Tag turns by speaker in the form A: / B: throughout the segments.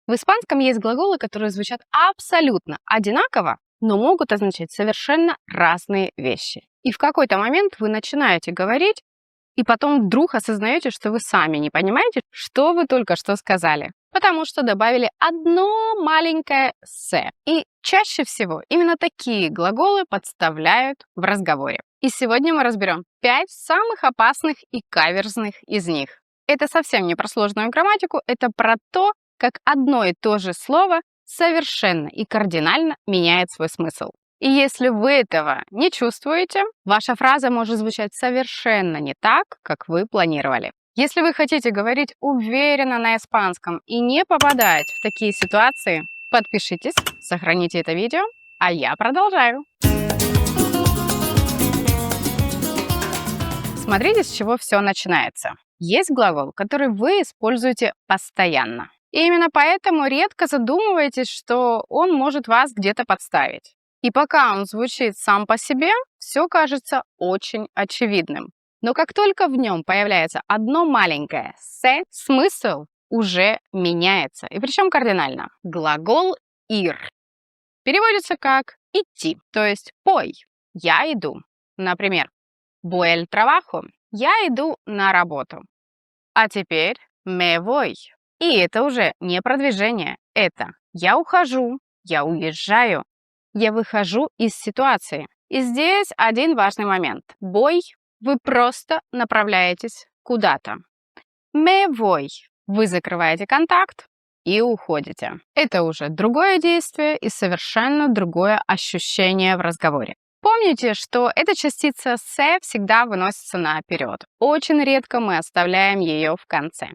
A: В испанском есть глаголы, которые звучат абсолютно одинаково, но могут означать совершенно разные вещи. И в какой-то момент вы начинаете говорить, и потом вдруг осознаете, что вы сами не понимаете, что вы только что сказали, потому что добавили одно маленькое «се». И чаще всего именно такие глаголы подставляют в разговоре. И сегодня мы разберем 5 самых опасных и каверзных из них. Это совсем не про сложную грамматику, это про то, как одно и то же слово совершенно и кардинально меняет свой смысл. И если вы этого не чувствуете, ваша фраза может звучать совершенно не так, как вы планировали. Если вы хотите говорить уверенно на испанском и не попадать в такие ситуации, подпишитесь, сохраните это видео, а я продолжаю. Смотрите, с чего все начинается. Есть глагол, который вы используете постоянно. И именно поэтому редко задумываетесь, что он может вас где-то подставить. И пока он звучит сам по себе, все кажется очень очевидным. Но как только в нем появляется одно маленькое «се», смысл уже меняется. И причем кардинально. Глагол «ir» переводится как «идти», то есть «пой», «я иду». Например, «voy al trabajo» – «я иду на работу». А теперь «me voy». И это уже не продвижение, это «я ухожу», «я уезжаю», «я выхожу из ситуации». И здесь один важный момент. «Voy» – вы просто направляетесь куда-то. «Me voy» – вы закрываете контакт и уходите. Это уже другое действие и совершенно другое ощущение в разговоре. Помните, что эта частица «се» всегда выносится наперед. Очень редко мы оставляем ее в конце.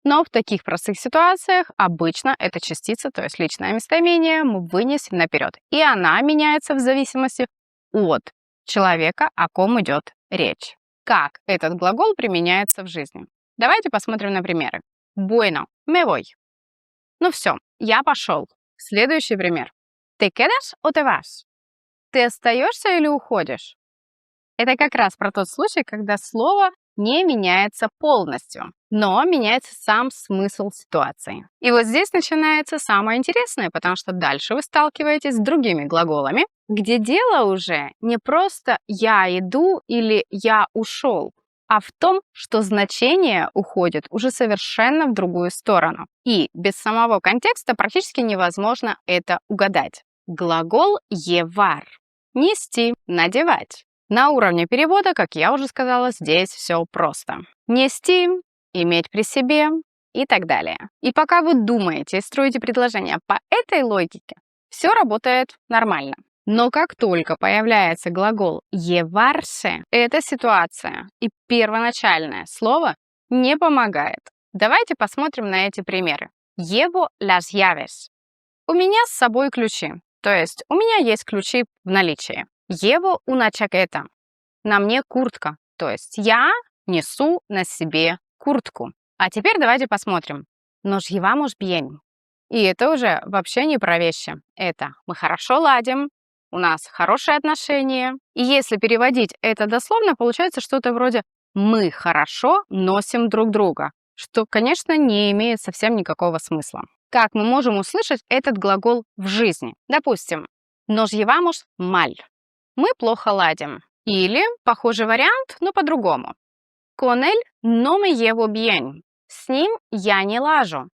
A: Но в таких простых ситуациях обычно эта частица, то есть личное местоимение, мы вынесем наперед. И она меняется в зависимости от человека, о ком идет речь. Как этот глагол применяется в жизни? Давайте посмотрим на примеры. Bueno, me voy. Ну все, я пошел. Следующий пример. Te quedas o te vas? Ты остаешься или уходишь? Это как раз про тот случай, когда слово не меняется полностью, но меняется сам смысл ситуации. И вот здесь начинается самое интересное, потому что дальше вы сталкиваетесь с другими глаголами, где дело уже не просто «я иду» или «я ушел», а в том, что значение уходит уже совершенно в другую сторону. И без самого контекста практически невозможно это угадать. Глагол «llevar» – нести, надевать. На уровне перевода, как я уже сказала, здесь все просто. Нести, иметь при себе и так далее. И пока вы думаете и строите предложение по этой логике, все работает нормально. Но как только появляется глагол «llevarse», эта ситуация и первоначальное слово не помогает. Давайте посмотрим на эти примеры. Llevo las llaves. У меня с собой ключи. То есть у меня есть ключи в наличии. Llevo una chaqueta. На мне куртка. То есть я несу на себе куртку. А теперь давайте посмотрим. Nos llevamos bien. И это уже вообще не про вещи. Это мы хорошо ладим, у нас хорошие отношения. И если переводить это дословно, получается что-то вроде «мы хорошо носим друг друга», что, конечно, не имеет совсем никакого смысла. Как мы можем услышать этот глагол в жизни? Допустим, nos llevamos mal. Мы плохо ладим. Или похожий вариант, но по-другому. Con él no me llevo bien. С ним я не лажу.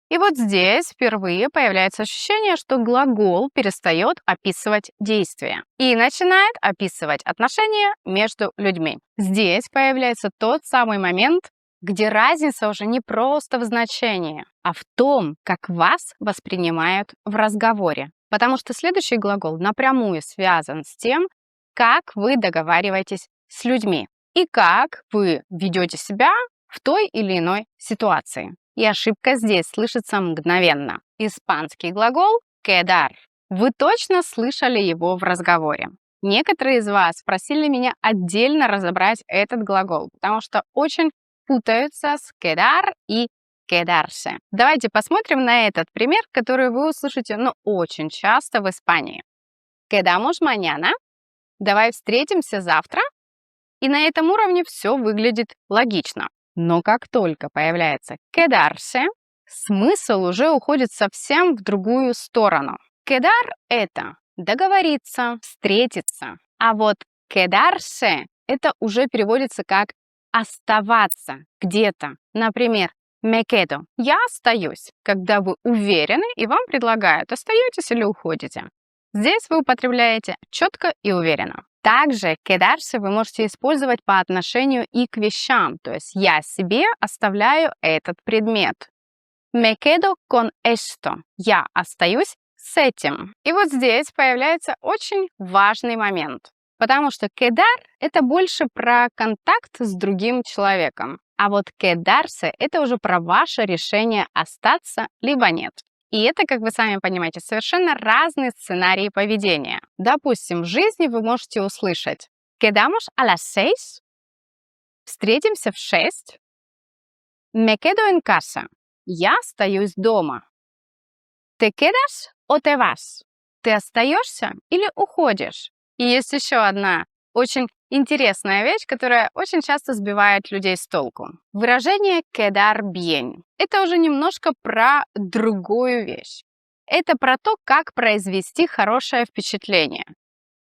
A: И вот здесь впервые появляется ощущение, что глагол перестает описывать действие и начинает описывать отношения между людьми. Здесь появляется тот самый момент, где разница уже не просто в значении, а в том, как вас воспринимают в разговоре. Потому что следующий глагол напрямую связан с тем, как вы договариваетесь с людьми и как вы ведете себя в той или иной ситуации. И ошибка здесь слышится мгновенно. Испанский глагол quedar. Вы точно слышали его в разговоре. Некоторые из вас просили меня отдельно разобрать этот глагол, потому что очень путаются с quedar и quedarse. Давайте посмотрим на этот пример, который вы услышите, очень часто в Испании. Quedamos mañana. Давай встретимся завтра. И на этом уровне все выглядит логично. Но как только появляется quedarse, смысл уже уходит совсем в другую сторону. Quedar– это договориться, встретиться. А вот quedarse– это уже переводится как оставаться где-то. Например, me quedo– я остаюсь, когда вы уверены и вам предлагают, остаетесь или уходите. Здесь вы употребляете четко и уверенно. Также quedarse вы можете использовать по отношению и к вещам, то есть я себе оставляю этот предмет. Me quedo con esto. Я остаюсь с этим. И вот здесь появляется очень важный момент. Потому что quedar – это больше про контакт с другим человеком. А вот quedarse – это уже про ваше решение остаться либо нет. И это, как вы сами понимаете, совершенно разные сценарии поведения. Допустим, в жизни вы можете услышать «Quedamos a las 6», «Встретимся в 6», «Me quedo en casa», «Я остаюсь дома». «Te quedas o te vas?» «Ты остаешься или уходишь?» И есть еще одна очень интересная вещь, которая очень часто сбивает людей с толку. Выражение quedar bien. Это уже немножко про другую вещь. Это про то, как произвести хорошее впечатление.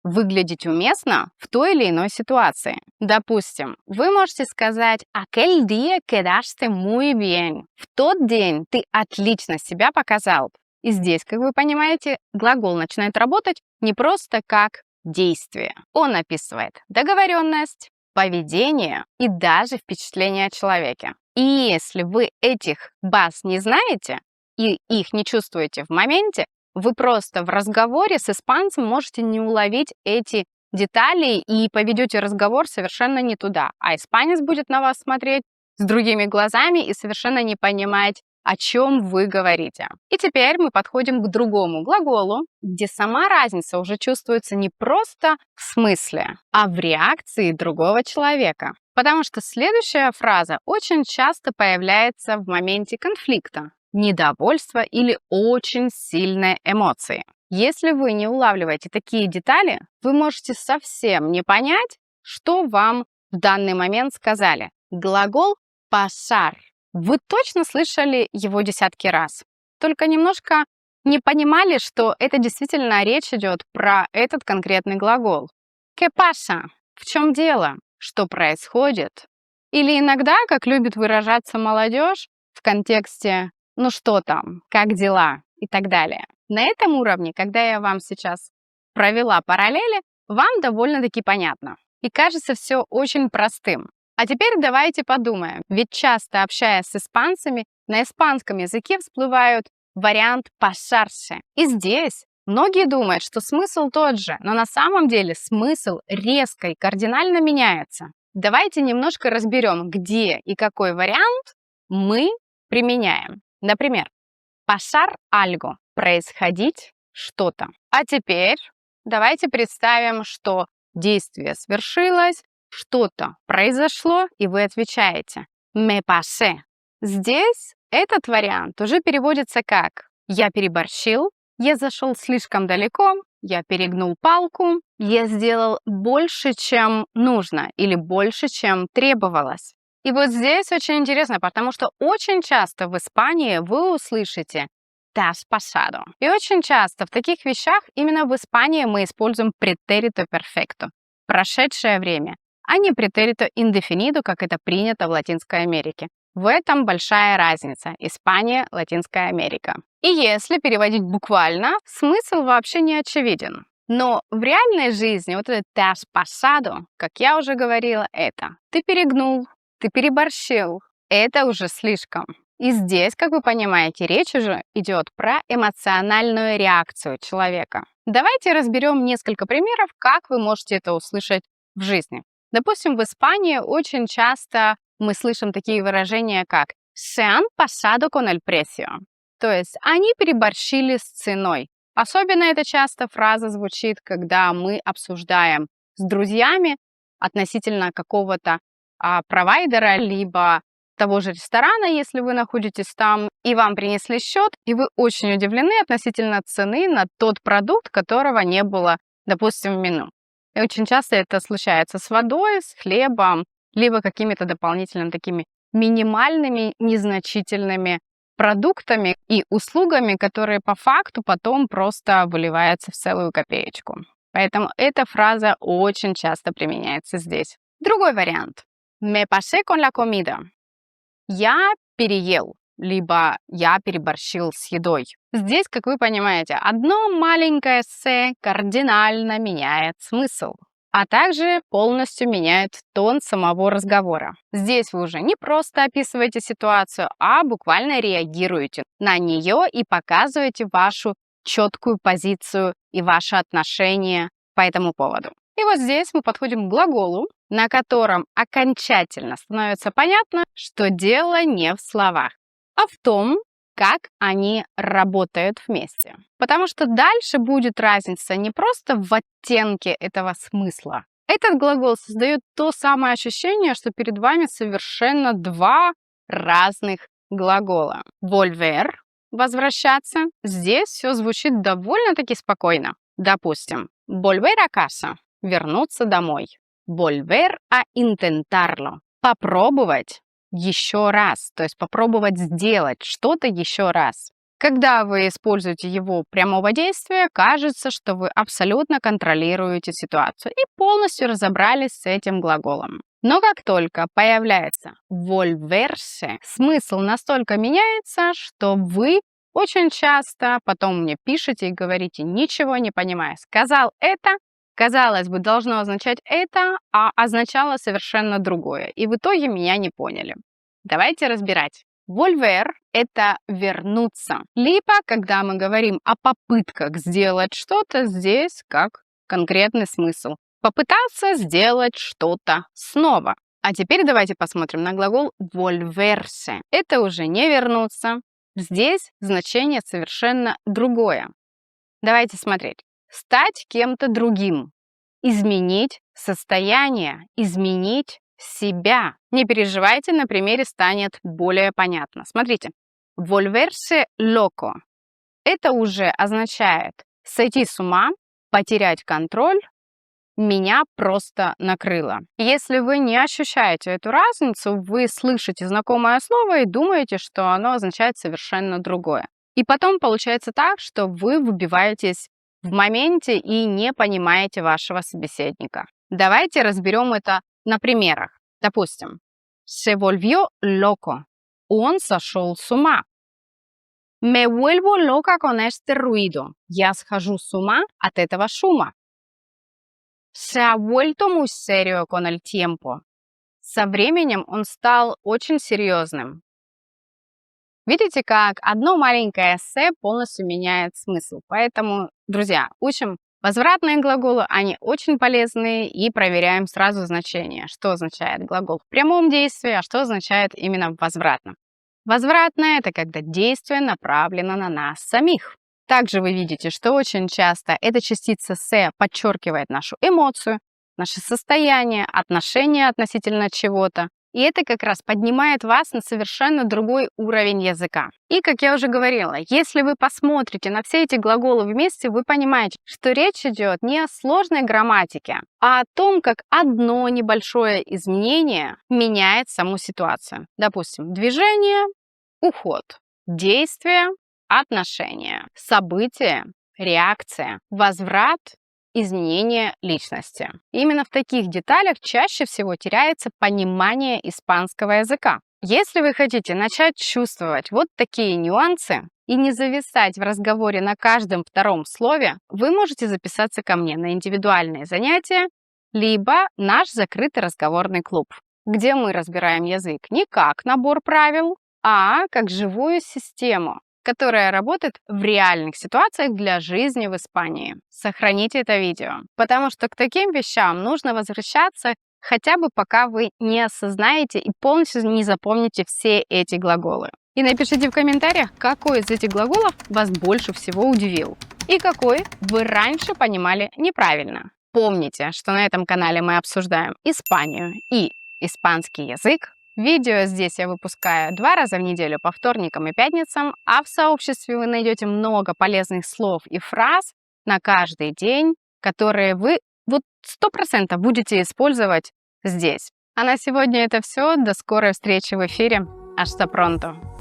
A: Выглядеть уместно в той или иной ситуации. Допустим, вы можете сказать «Aquel día quedaste muy bien». В тот день ты отлично себя показал. И здесь, как вы понимаете, глагол начинает работать не просто как действие. Он описывает договоренность, поведение и даже впечатление о человеке. И если вы этих баз не знаете и их не чувствуете в моменте, вы просто в разговоре с испанцем можете не уловить эти детали и поведете разговор совершенно не туда. А испанец будет на вас смотреть с другими глазами и совершенно не понимать, о чем вы говорите. И теперь мы подходим к другому глаголу, где сама разница уже чувствуется не просто в смысле, а в реакции другого человека. Потому что следующая фраза очень часто появляется в моменте конфликта, недовольства или очень сильной эмоции. Если вы не улавливаете такие детали, вы можете совсем не понять, что вам в данный момент сказали. Глагол pasar. Вы точно слышали его десятки раз, только немножко не понимали, что это действительно речь идет про этот конкретный глагол. ¿Qué pasa? В чем дело? Что происходит? Или иногда, как любит выражаться молодежь, в контексте «ну что там?», «как дела?» и так далее. На этом уровне, когда я вам сейчас провела параллели, вам довольно-таки понятно. И кажется все очень простым. А теперь давайте подумаем, ведь часто общаясь с испанцами, на испанском языке всплывают вариант pasarse. И здесь многие думают, что смысл тот же, но на самом деле смысл резко и кардинально меняется. Давайте немножко разберем, где и какой вариант мы применяем. Например, pasar algo – происходить что-то. А теперь давайте представим, что действие свершилось, что-то произошло, и вы отвечаете «me pasé». Здесь этот вариант уже переводится как «я переборщил», «я зашел слишком далеко», «я перегнул палку», «я сделал больше, чем нужно» или «больше, чем требовалось». И вот здесь очень интересно, потому что очень часто в Испании вы услышите «te has pasado». И очень часто в таких вещах именно в Испании мы используем pretérito perfecto – прошедшее время, а не pretérito indefinido, как это принято в Латинской Америке. В этом большая разница – Испания, Латинская Америка. И если переводить буквально, смысл вообще не очевиден. Но в реальной жизни вот это «te has pasado», как я уже говорила, это «ты перегнул», «ты переборщил». Это уже слишком. И здесь, как вы понимаете, речь уже идет про эмоциональную реакцию человека. Давайте разберем несколько примеров, как вы можете это услышать в жизни. Допустим, в Испании очень часто мы слышим такие выражения, как «se han pasado con el precio», то есть «они переборщили с ценой». Особенно это часто фраза звучит, когда мы обсуждаем с друзьями относительно какого-то провайдера, либо того же ресторана, если вы находитесь там, и вам принесли счет, и вы очень удивлены относительно цены на тот продукт, которого не было, допустим, в меню. И очень часто это случается с водой, с хлебом, либо какими-то дополнительными такими минимальными, незначительными продуктами и услугами, которые по факту потом просто выливаются в целую копеечку. Поэтому эта фраза очень часто применяется здесь. Другой вариант. Me pasé con la comida. Я переел, либо я переборщил с едой. Здесь, как вы понимаете, одно маленькое «с» кардинально меняет смысл, а также полностью меняет тон самого разговора. Здесь вы уже не просто описываете ситуацию, а буквально реагируете на нее и показываете вашу четкую позицию и ваше отношение по этому поводу. И вот здесь мы подходим к глаголу, на котором окончательно становится понятно, что дело не в словах, а в том, как они работают вместе. Потому что дальше будет разница не просто в оттенке этого смысла. Этот глагол создает то самое ощущение, что перед вами совершенно два разных глагола. Volver – возвращаться. Здесь все звучит довольно-таки спокойно. Допустим, volver a casa – вернуться домой. Volver a intentarlo – попробовать еще раз, то есть попробовать сделать что-то еще раз. Когда вы используете его прямого действия, кажется, что вы абсолютно контролируете ситуацию и полностью разобрались с этим глаголом. Но как только появляется volverse, смысл настолько меняется, что вы очень часто потом мне пишете и говорите, ничего не понимая. Сказал это, казалось бы, должно означать это, а означало совершенно другое. И в итоге меня не поняли. Давайте разбирать. Volver – это вернуться. Либо, когда мы говорим о попытках сделать что-то, здесь как конкретный смысл. Попытаться сделать что-то снова. А теперь давайте посмотрим на глагол volverse. Это уже не вернуться. Здесь значение совершенно другое. Давайте смотреть. Стать кем-то другим. Изменить состояние. Изменить себя. Не переживайте, на примере станет более понятно. Смотрите. Volverse loco. Это уже означает сойти с ума, потерять контроль, меня просто накрыло. Если вы не ощущаете эту разницу, вы слышите знакомое слово и думаете, что оно означает совершенно другое. И потом получается так, что вы выбиваетесь в моменте и не понимаете вашего собеседника. Давайте разберем это на примерах. Допустим, se volvió loco. Он сошел с ума. Me vuelvo loca con este ruido. Я схожу с ума от этого шума. Se ha vuelto muy serio con el tiempo. Со временем он стал очень серьезным. Видите, как одно маленькое «с» полностью меняет смысл. Поэтому, друзья, учим возвратные глаголы, они очень полезные, и проверяем сразу значение. Что означает глагол в прямом действии, а что означает именно в возвратном. Возвратное – это когда действие направлено на нас самих. Также вы видите, что очень часто эта частица «се» подчеркивает нашу эмоцию, наше состояние, отношение относительно чего-то. И это как раз поднимает вас на совершенно другой уровень языка. И, как я уже говорила, если вы посмотрите на все эти глаголы вместе, вы понимаете, что речь идет не о сложной грамматике, а о том, как одно небольшое изменение меняет саму ситуацию. Допустим, движение, уход, действие, отношения, событие, реакция, возврат, изменение личности. Именно в таких деталях чаще всего теряется понимание испанского языка. Если вы хотите начать чувствовать вот такие нюансы и не зависать в разговоре на каждом втором слове, вы можете записаться ко мне на индивидуальные занятия, либо наш закрытый разговорный клуб, где мы разбираем язык не как набор правил, а как живую систему, которая работает в реальных ситуациях для жизни в Испании. Сохраните это видео, потому что к таким вещам нужно возвращаться хотя бы пока вы не осознаете и полностью не запомните все эти глаголы. И напишите в комментариях, какой из этих глаголов вас больше всего удивил и какой вы раньше понимали неправильно. Помните, что на этом канале мы обсуждаем Испанию и испанский язык. Видео здесь я выпускаю 2 раза в неделю по вторникам и пятницам, а в сообществе вы найдете много полезных слов и фраз на каждый день, которые вы 100% будете использовать здесь. А на сегодня это все. До скорой встречи в эфире. Hasta pronto!